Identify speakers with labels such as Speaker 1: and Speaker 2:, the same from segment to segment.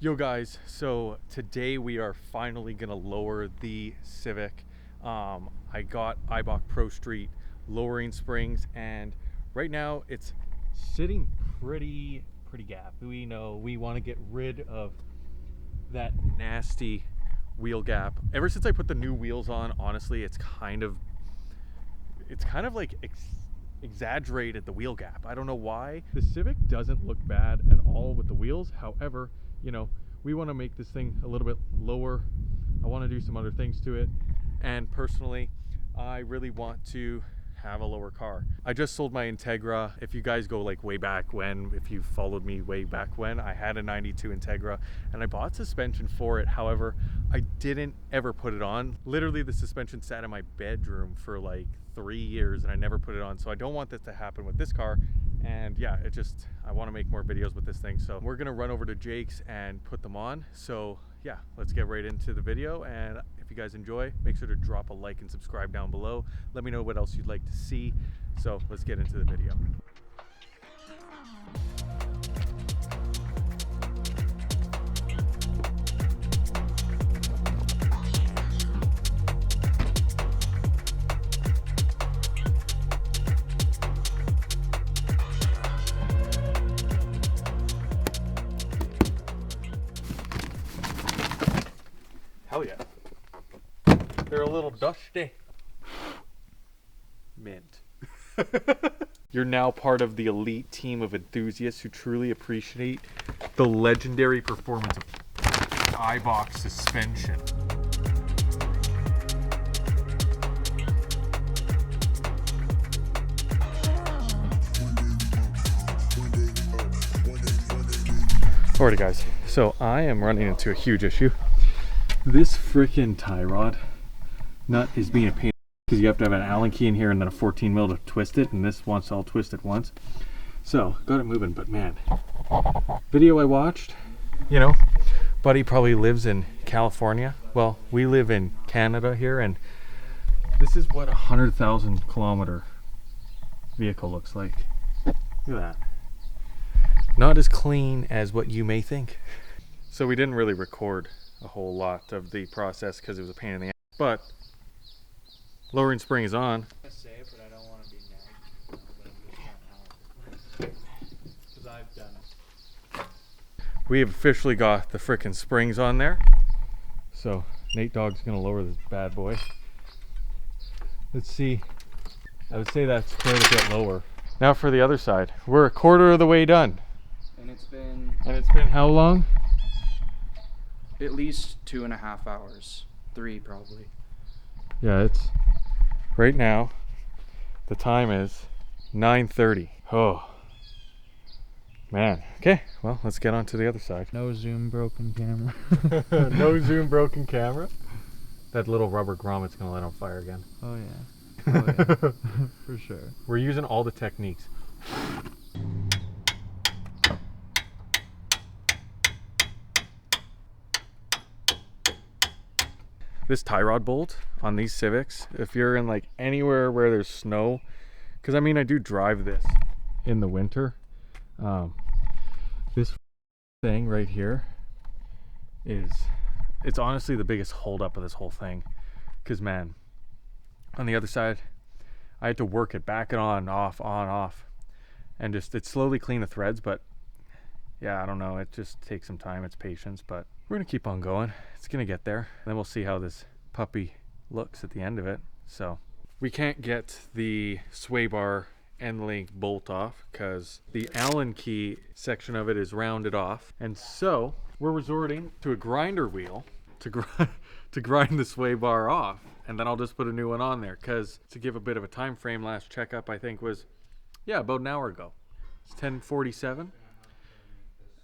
Speaker 1: Yo guys, so today we are finally gonna lower the Civic. I got Eibach Pro Street lowering springs, and right now it's sitting pretty gap. We know we want to get rid of that nasty wheel gap. Ever since I put the new wheels on, honestly, it's kind of like exaggerated the wheel gap. I don't know why. The Civic doesn't look bad at all with the wheels. However, you know, we want to make this thing a little bit lower. I want to do some other things to it, and personally I really want to have a lower car. I just sold my Integra. If you guys go like way back when, if you followed me way back when, I had a 92 Integra and I bought suspension for it. However, I didn't ever put it on. Literally the suspension sat in my bedroom for like 3 years and I never put it on. So I don't want this to happen with this car. And yeah, I want to make more videos with this thing. So we're gonna run over to Jake's and put them on. So yeah, let's get right into the video. And if you guys enjoy, make sure to drop a like and subscribe down below. Let me know what else you'd like to see. So let's get into the video. Hell yeah. They're a little dusty. Mint. You're now part of the elite team of enthusiasts who truly appreciate the legendary performance of Eibach suspension. Alrighty guys, so I am running into a huge issue. This freaking tie rod nut is being a pain because you have to have an Allen key in here and then a 14 mil to twist it, and this wants to all twist at once. So got it moving, but man, video I watched, you know, buddy probably lives in California. Well, we live in Canada here, and this is what a 100,000 kilometer vehicle looks like. Look at that. Not as clean as what you may think. So we didn't really record a whole lot of the process because it was a pain in the ass, but lowering spring is on.
Speaker 2: I say it, but I don't want to be nagged, but I'm just trying to help because I've done it.
Speaker 1: We have officially got the frickin' springs on there, so Nate Dogg's gonna lower this bad boy. Let's see. I would say that's quite a bit lower. Now for the other side. We're a quarter of the way done.
Speaker 2: And it's been
Speaker 1: How long?
Speaker 2: at least 2.5 hours. 3 probably.
Speaker 1: Yeah, it's right now. The time is 9:30. Oh man. Okay, well, let's get on to the other side.
Speaker 2: No zoom, broken camera.
Speaker 1: No zoom, broken camera. That little rubber grommet's gonna light on fire again.
Speaker 2: Oh yeah. Oh yeah. For sure.
Speaker 1: We're using all the techniques. This tie rod bolt on these Civics, if you're in like anywhere where there's snow, because I mean I do drive this in the winter, this thing right here it's honestly the biggest holdup of this whole thing. Because man, on the other side I had to work it, back it on, off, and just it slowly clean the threads. But yeah, I don't know, it just takes some time, it's patience, but we're gonna keep on going. It's gonna get there. Then we'll see how this puppy looks at the end of it. So we can't get the sway bar end link bolt off because the Allen key section of it is rounded off, and so we're resorting to a grinder wheel to grind the sway bar off, and then I'll just put a new one on there. Because to give a bit of a time frame, last checkup I think was about an hour ago. It's 10:47.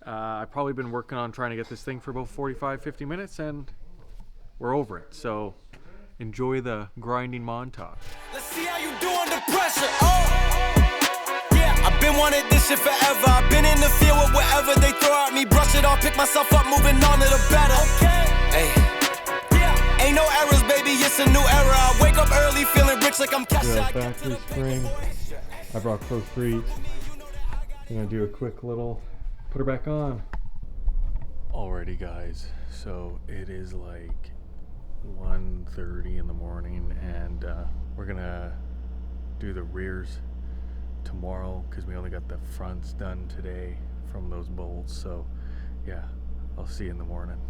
Speaker 1: I've probably been working on trying to get this thing for about 45-50 minutes, and we're over it. So enjoy the grinding montage.
Speaker 3: Let's see how you do under pressure. Oh, yeah, I've been wanting this shit forever. I've been in the field with whatever they throw at me. Brush it off, pick myself up, moving on to the better. Okay, hey, yeah, ain't no errors, baby. It's a new era. I wake up early, feeling rich like I'm cash out.
Speaker 1: Factory spring. I brought Pro Street. Gonna do a quick little. Put her back on. Alrighty guys, so it is like 1:30 in the morning, and we're gonna do the rears tomorrow because we only got the fronts done today from those bolts. So yeah, I'll see you in the morning.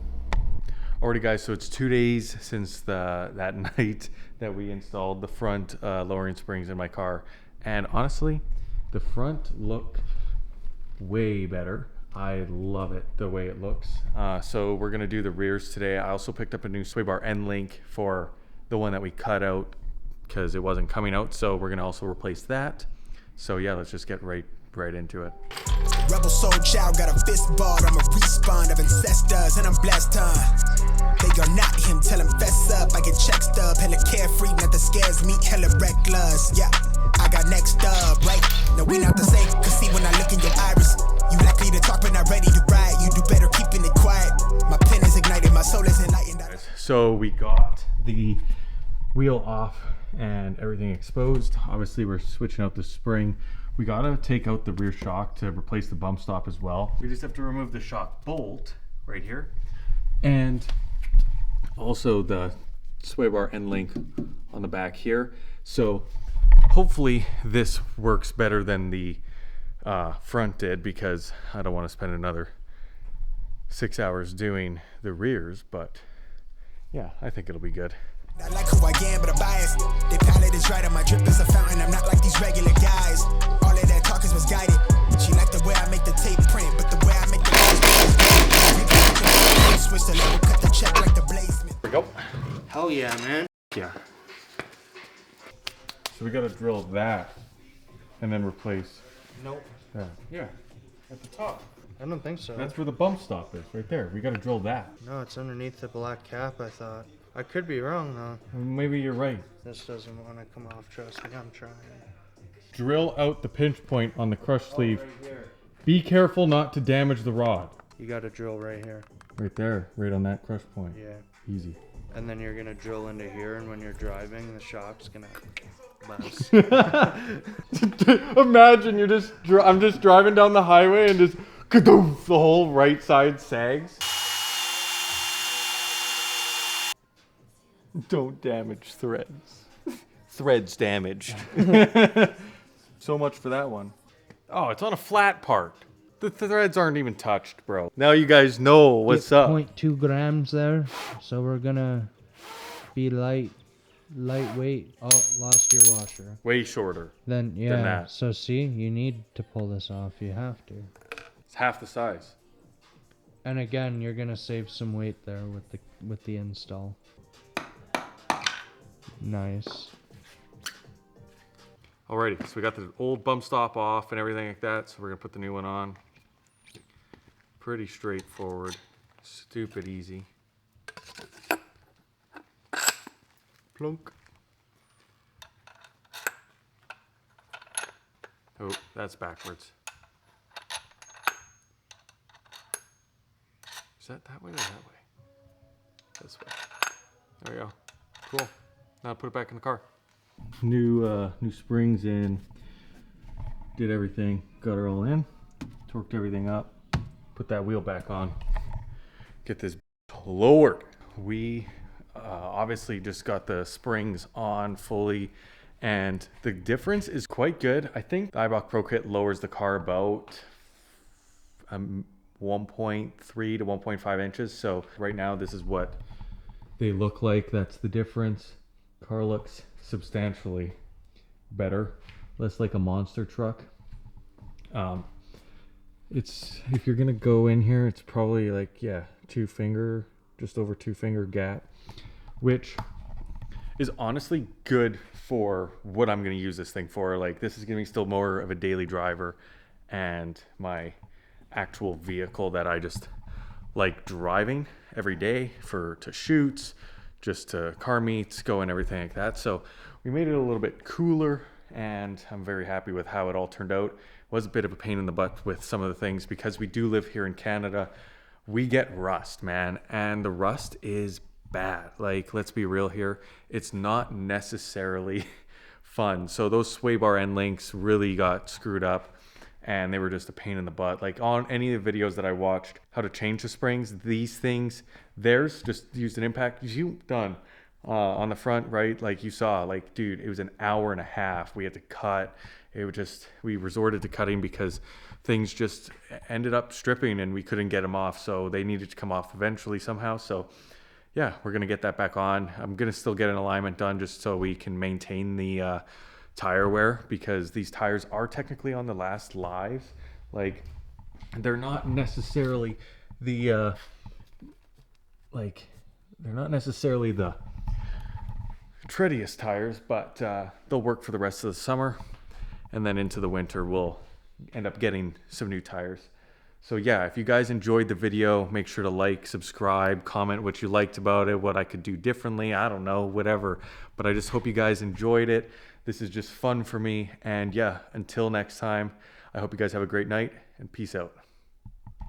Speaker 1: Alrighty guys, so it's 2 days since that night that we installed the front lowering springs in my car, and honestly the front look way better. I love it the way it looks. So we're gonna do the rears today. I also picked up a new sway bar end link for the one that we cut out because it wasn't coming out, so we're gonna also replace that. So yeah, let's just get right into it.
Speaker 4: Rebel soul child got a fist ball. I'm a respawn of ancestors and I'm blessed, They are not him, tell him fess up. I get check stub, hella carefree, nothing scares me, hella reckless. Yeah, I got next up, right? No, we not the same, cause see when I look in your iris, you likely to talk but not ready to ride. You do better keeping it quiet. My pen is ignited, my soul is enlightened.
Speaker 1: So we got the wheel off and everything exposed. Obviously we're switching out the spring. We gotta take out the rear shock to replace the bump stop as well. We just have to remove the shock bolt right here, and also the sway bar end link on the back here. So hopefully this works better than the front did, because I don't want to spend another 6 hours doing the rears, but yeah, I think it'll be good.
Speaker 4: I like who I am, but I'm biased. The palette is right, and my drip is a fountain. I'm not like these regular guys. All of that talk is misguided. She like the way I make the tape print, but the way I make the switch the level, cut the check like the blaze.
Speaker 1: Here we go.
Speaker 2: Hell yeah, man.
Speaker 1: Yeah. So we gotta drill that and then replace
Speaker 2: Nope.
Speaker 1: that. Yeah, at the top.
Speaker 2: I don't think so.
Speaker 1: That's where the bump stop is, right there. We gotta drill that.
Speaker 2: No, it's underneath the black cap, I thought. I could be wrong, though.
Speaker 1: Maybe you're right.
Speaker 2: This doesn't want to come off, trust me, I'm trying.
Speaker 1: Drill out the pinch point on the crush sleeve.
Speaker 2: Right here.
Speaker 1: Be careful not to damage the rod.
Speaker 2: You got to drill right here.
Speaker 1: Right there, right on that crush point.
Speaker 2: Yeah.
Speaker 1: Easy.
Speaker 2: And then you're going to drill into here, and when you're driving, the shock's going to bust.
Speaker 1: Imagine you're I'm just driving down the highway and just kadoof, the whole right side sags. Don't damage threads. Threads damaged. So much for that one. Oh, it's on a flat part. The threads aren't even touched, bro. Now you guys know what's up.
Speaker 5: 0.2 grams there, so we're gonna be lightweight. Oh, lost your washer.
Speaker 1: Way shorter.
Speaker 5: Then yeah,
Speaker 1: that.
Speaker 5: so see, you need to pull this off. You have to.
Speaker 1: It's half the size.
Speaker 5: And again, you're gonna save some weight there with the install. Nice.
Speaker 1: Alrighty, so we got the old bump stop off and everything like that, so we're gonna put the new one on. Pretty straightforward, stupid easy. Plunk. Oh, that's backwards. Is that way or that way? This way. There we go. Cool. Now put it back in the car. New springs in. Did everything. Got her all in. Torqued everything up. Put that wheel back on. Get this lowered. We obviously just got the springs on fully, and the difference is quite good. I think the Ibach Pro Kit lowers the car about 1.3 to 1.5 inches. So right now this is what they look like. That's the difference. Car looks substantially better, less like a monster truck. It's, if you're gonna go in here, it's probably like, yeah, just over 2 finger gap, which is honestly good for what I'm gonna use this thing for. Like, this is gonna be still more of a daily driver, and my actual vehicle that I just like driving every day to shoots, just to car meets, go and everything like that. So we made it a little bit cooler, and I'm very happy with how it all turned out. It was a bit of a pain in the butt with some of the things because we do live here in Canada. We get rust, man, and the rust is bad. Like, let's be real here. It's not necessarily fun. So those sway bar end links really got screwed up, and they were just a pain in the butt. Like on any of the videos that I watched, how to change the springs, these things, theirs just used an impact. You done on the front, right? Like you saw, like, dude, it was an hour and a half. We had to cut. It was just, we resorted to cutting because things just ended up stripping and we couldn't get them off. So they needed to come off eventually somehow. So yeah, we're going to get that back on. I'm going to still get an alignment done just so we can maintain the tire wear, because these tires are technically on the last lives. Like, they're not necessarily the treadiest tires, but they'll work for the rest of the summer, and then into the winter we'll end up getting some new tires. So yeah, if you guys enjoyed the video, make sure to like, subscribe, comment what you liked about it, what I could do differently, I don't know, whatever. But I just hope you guys enjoyed it. This is just fun for me. And yeah, until next time, I hope you guys have a great night, and peace out.